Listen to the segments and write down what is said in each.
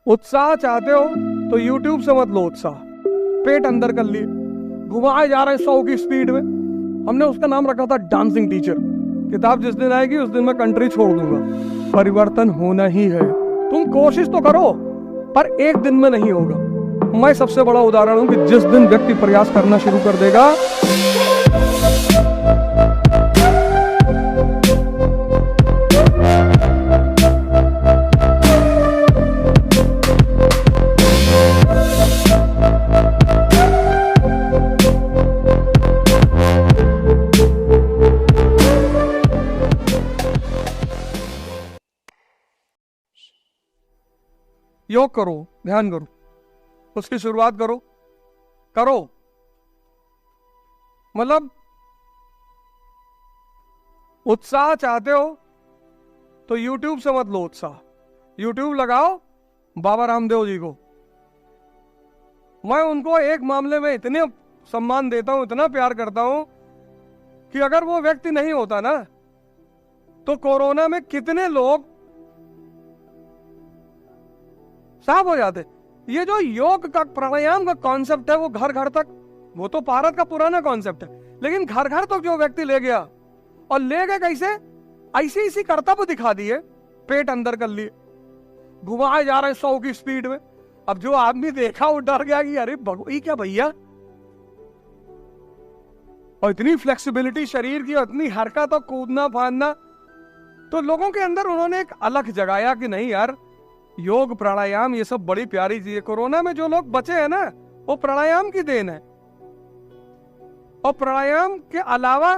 उत्साह चाहते हो तो YouTube से मत लो उत्साह, पेट अंदर कर लिए, घुमाए जा रहे हैं 100 की स्पीड में। हमने उसका नाम रखा था डांसिंग टीचर। किताब जिस दिन आएगी उस दिन मैं कंट्री छोड़ दूंगा। परिवर्तन होना ही है, तुम कोशिश तो करो पर एक दिन में नहीं होगा। मैं सबसे बड़ा उदाहरण हूं कि जिस दिन व्यक्ति प्रयास करना शुरू कर देगा, योग करो, ध्यान करो, उसकी शुरुआत करो करो। मतलब उत्साह चाहते हो तो YouTube से मत लो उत्साह, YouTube लगाओ बाबा रामदेव जी को। मैं उनको एक मामले में इतने सम्मान देता हूं, इतना प्यार करता हूं कि अगर वो व्यक्ति नहीं होता ना तो कोरोना में कितने लोग साफ हो जाते। ये जो योग का प्राणायाम का कॉन्सेप्ट है वो घर घर तक, वो तो भारत का पुराना कॉन्सेप्ट है, लेकिन घर घर तक जो व्यक्ति ले गया, और ले गए कैसे, ऐसे इसी कर्तव्य दिखा दिए, पेट अंदर कर लिए, घुमाए जा रहे हैं 100 की स्पीड में। अब जो आदमी देखा वो डर गया कि अरे ये क्या भैया, और इतनी फ्लेक्सिबिलिटी शरीर की, इतनी हरकत और कूदना फांदना। तो लोगों के अंदर उन्होंने एक अलग जगाया कि नहीं यार, योग प्राणायाम ये सब बड़ी प्यारी चीज है। कोरोना में जो लोग बचे हैं ना वो प्राणायाम की देन है। और प्राणायाम के अलावा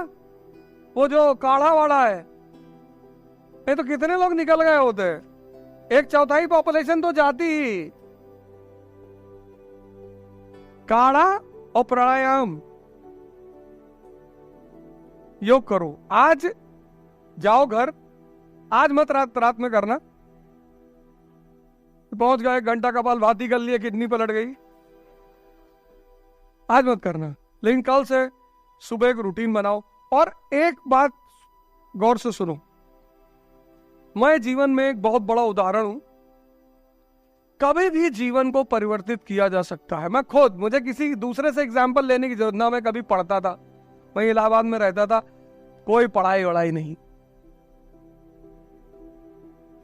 वो जो काढ़ा वाढ़ा है, ये तो कितने लोग निकल गए होते हैं, 1/4 पॉपुलेशन तो जाती ही। काढ़ा और प्राणायाम, योग करो। आज जाओ घर, आज मत रात में करना। पहुंच गए, घंटा कपालभाति कर लिए, किडनी पलट गई, आज मत करना। लेकिन कल से सुबह एक रूटीन बनाओ। और एक बात गौर से सुनो, मैं जीवन में एक बहुत बड़ा उदाहरण हूं। कभी भी जीवन को परिवर्तित किया जा सकता है। मैं खुद, मुझे किसी दूसरे से एग्जाम्पल लेने की जरूरत ना। मैं कभी पढ़ता था, मैं इलाहाबाद में रहता था, कोई पढ़ाई वढ़ाई नहीं।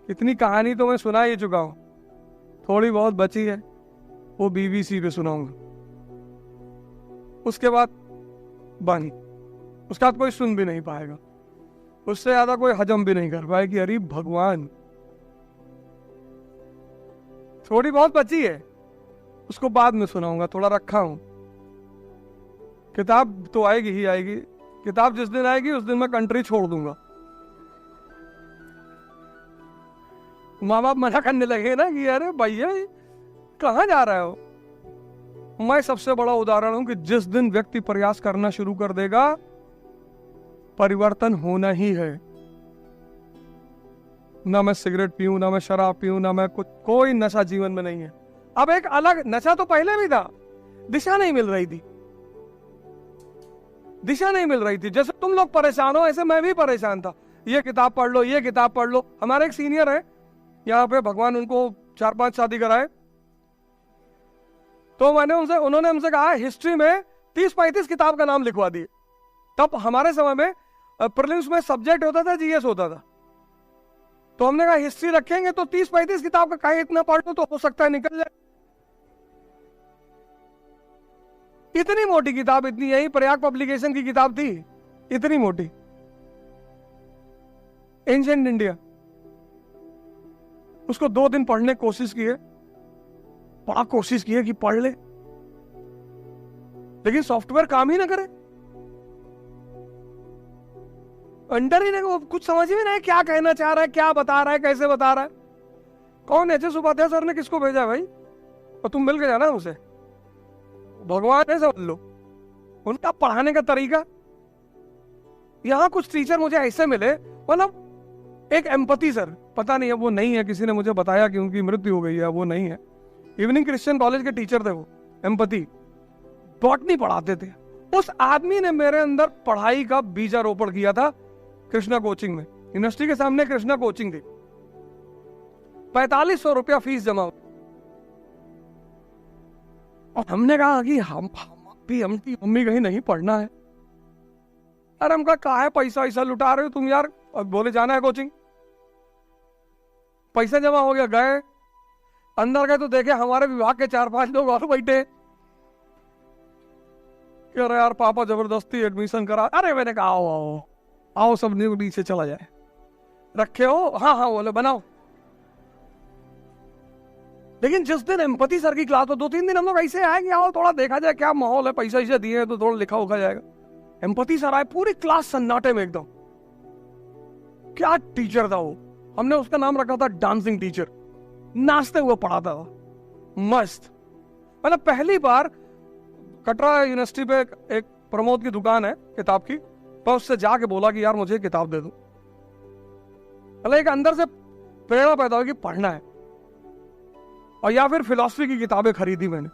इतनी कहानी तो मैं सुना ही चुका हूं, थोड़ी बहुत बची है वो BBC पे सुनाऊंगा। उसके बाद बानी, उसके बाद कोई सुन भी नहीं पाएगा, उससे ज्यादा कोई हजम भी नहीं कर पाए कि अरे भगवान। थोड़ी बहुत बची है, उसको बाद में सुनाऊंगा, थोड़ा रखा हूं। किताब तो आएगी ही आएगी, किताब जिस दिन आएगी उस दिन मैं कंट्री छोड़ दूंगा। माँ बाप मना करने लगे ना कि अरे भैया कहां जा रहे हो। मैं सबसे बड़ा उदाहरण हूं कि जिस दिन व्यक्ति प्रयास करना शुरू कर देगा, परिवर्तन होना ही है। ना मैं सिगरेट पीऊं, ना मैं शराब पीऊं, ना मैं कुछ, कोई नशा जीवन में नहीं है। अब एक अलग नशा तो पहले भी था, दिशा नहीं मिल रही थी, दिशा नहीं मिल रही थी। जैसे तुम लोग परेशान हो ऐसे मैं भी परेशान था। ये किताब पढ़ लो, ये किताब पढ़ लो। हमारे एक सीनियर है यहाँ पे, भगवान उनको 4-5 शादी कराए, तो उन्होंने हमसे कहा हिस्ट्री में 30-35 किताब का नाम लिखवा दिए। तब हमारे समय में प्रीलिम्स में सब्जेक्ट होता था, GS होता था। तो हमने कहा हिस्ट्री रखेंगे तो 30-35 किताब का कहीं इतना पढ़ लो तो हो सकता है निकल जाए। इतनी मोटी किताब, इतनी, यही प्रयाग पब्लिकेशन की किताब थी, इतनी मोटी, एंशिएंट इंडिया। उसको 2 दिन पढ़ने की कोशिश की है, बड़ा कोशिश की है कि पढ़ ले, लेकिन सॉफ्टवेयर काम ही ना करे, अंडर ही नहीं, कुछ समझ ही नहीं क्या कहना चाह रहा है, क्या बता रहा है, कैसे बता रहा है। कौन HS उपाध्याय सर ने किसको भेजा है भाई, और तुम मिल के जाना उसे, भगवान है समझ लो। उनका पढ़ाने का तरीका, यहां कुछ टीचर मुझे ऐसे मिले, मतलब एक एम्पैथी सर, पता नहीं है वो नहीं है, किसी ने मुझे बताया कि उनकी मृत्यु हो गई है, वो नहीं है। इवनिंग क्रिश्चियन कॉलेज के टीचर थे वो, एम्पैथी, बॉटनी पढ़ाते थे। उस आदमी ने मेरे अंदर पढ़ाई का बीजारोपण किया था कृष्णा कोचिंग में। यूनिवर्सिटी के सामने कृष्णा कोचिंग थी, 4500 रुपया फीस जमा। और हमने कहा कि हम भी हमकी मम्मी कहीं नहीं पढ़ना है। अरे हम कहा है पैसा ऐसा लुटा रहे हो तुम यार। और बोले जाना है कोचिंग। पैसा जमा हो गया, गए अंदर गए तो देखे हमारे विभाग के 4-5 लोग और बैठे। कह रहे यार पापा जबरदस्ती एडमिशन करा। अरे मैंने कहा आओ आओ आओ, सब नीचे चला जाए। रखे हो? हाँ हाँ बोले बनाओ। लेकिन जिस दिन एम्पैथी सर की क्लास, तो 2-3 दिन हम लोग ऐसे आए कि आओ थोड़ा देखा जाए क्या माहौल है, पैसा ऐसे दिए हैं तो थोड़ा लिखा उखा जाएगा। एम्पैथी सर आए, पूरी क्लास सन्नाटे में एकदम। क्या टीचर था वो, हमने उसका नाम रखा था डांसिंग टीचर। नाचते हुए पढ़ाता था मस्त। मतलब पहली बार कटरा यूनिवर्सिटी पे एक प्रमोद की दुकान है किताब की, पर उससे जाके बोला कि यार मुझे किताब दे दो। मतलब एक अंदर से प्रेरणा पैदा हुई कि पढ़ना है। और या फिर फिलॉसफी की किताबें खरीदी मैंने।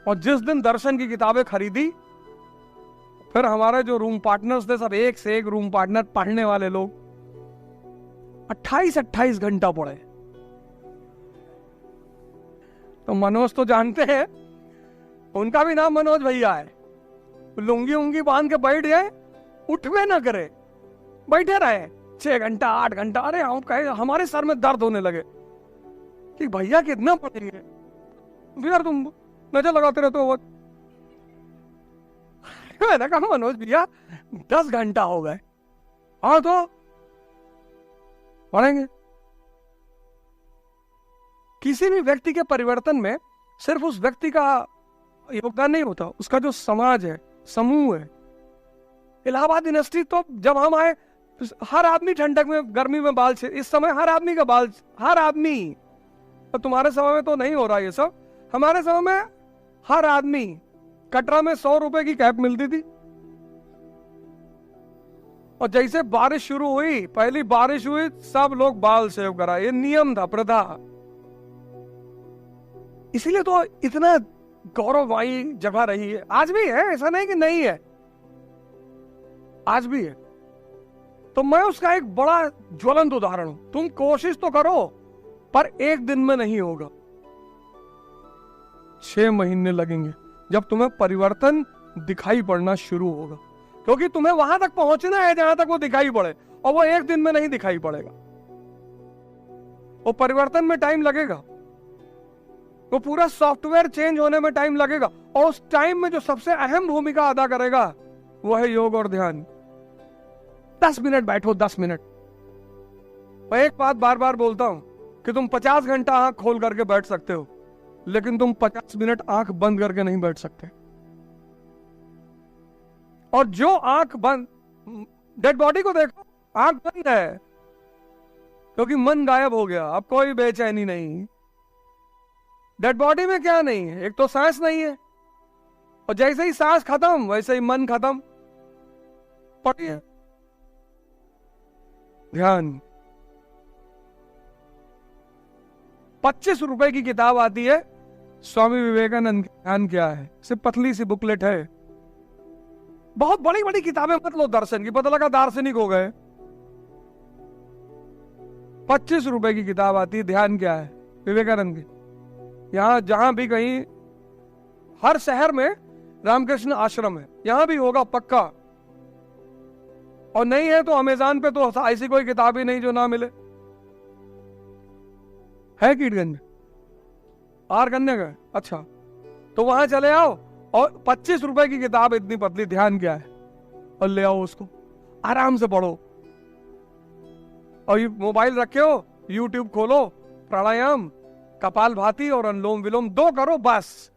और जिस दिन दर्शन की किताबें खरीदी, फिर हमारे जो रूम पार्टनर्स थे सब एक से एक रूम पार्टनर पढ़ने वाले लोग 28-28 घंटा पढ़े। तो मनोज तो जानते हैं, उनका भी नाम मनोज भैया है। लुंगी उंगी बांध के बैठ गए, उठवे ना करे, बैठे रहे 6 घंटा 8 घंटा। अरे हम कहे, हमारे सर में दर्द होने लगे कि भैया कितना पढ़ेंगे यार, तुम नजर लगाते रहते हो। मैंने कहा मनोज भैया 10 घंटा हो गए। हाँ तो पढ़ेंगे। किसी भी व्यक्ति के परिवर्तन में सिर्फ उस व्यक्ति का योगदान नहीं होता, उसका जो समाज है, समूह है। इलाहाबाद यूनिवर्सिटी तो जब हम आए, हर आदमी ठंडक में गर्मी में बाल छे, इस समय हर आदमी का बाल, हर आदमी। तो तुम्हारे समय में तो नहीं हो रहा ये सब, हमारे समय में हर आदमी। कटरा में 100 रुपए की कैप मिलती थी। और जैसे बारिश शुरू हुई, पहली बारिश हुई, सब लोग बाल सेव करा। ये नियम था, प्रथा। इसीलिए तो इतना गौरवमयी जगह रही है, आज भी है, ऐसा नहीं कि नहीं है, आज भी है। तो मैं उसका एक बड़ा ज्वलंत उदाहरण हूं। तुम कोशिश तो करो, पर एक दिन में नहीं होगा। 6 महीने लगेंगे जब तुम्हें परिवर्तन दिखाई पड़ना शुरू होगा, क्योंकि तुम्हें वहां तक पहुंचना है जहां तक वो दिखाई पड़े, और वो एक दिन में नहीं दिखाई पड़ेगा। वो परिवर्तन में टाइम लगेगा, वो पूरा सॉफ्टवेयर चेंज होने में टाइम लगेगा। और उस टाइम में जो सबसे अहम भूमिका अदा करेगा वो है योग और ध्यान। 10 मिनट बैठो, 10 मिनट। मैं एक बात बार बार बोलता हूं कि तुम 50 घंटा आंख खोल करके बैठ सकते हो, लेकिन तुम 50 मिनट आंख बंद करके नहीं बैठ सकते। और जो आंख बंद, डेड बॉडी को देखो, आंख बंद है क्योंकि मन गायब हो गया, अब कोई बेचैनी नहीं। डेड बॉडी में क्या नहीं है? एक तो सांस नहीं है, और जैसे ही सांस खत्म वैसे ही मन खत्म। पढ़िए ध्यान। 25 रुपए की किताब आती है, स्वामी विवेकानंद ध्यान क्या है। सिर्फ पतली सी बुकलेट है। बहुत बड़ी बड़ी किताबें मत लो दर्शन की, पता लगा दार्शनिक हो गए। 25 रुपए की किताब आती है, ध्यान क्या है, विवेकानंद की। यहां जहां भी कहीं, हर शहर में रामकृष्ण आश्रम है, यहां भी होगा पक्का। और नहीं है तो अमेज़न पे तो ऐसी कोई किताब ही नहीं जो ना मिले। है कीटगंज, आर गन्ने का, अच्छा तो वहां चले आओ, और 25 रुपए की किताब इतनी पतली, ध्यान क्या है, और ले आओ उसको, आराम से पढ़ो। और मोबाइल रखे हो, यूट्यूब खोलो, प्राणायाम, कपाल भाती और अनुलोम विलोम 2 करो बस।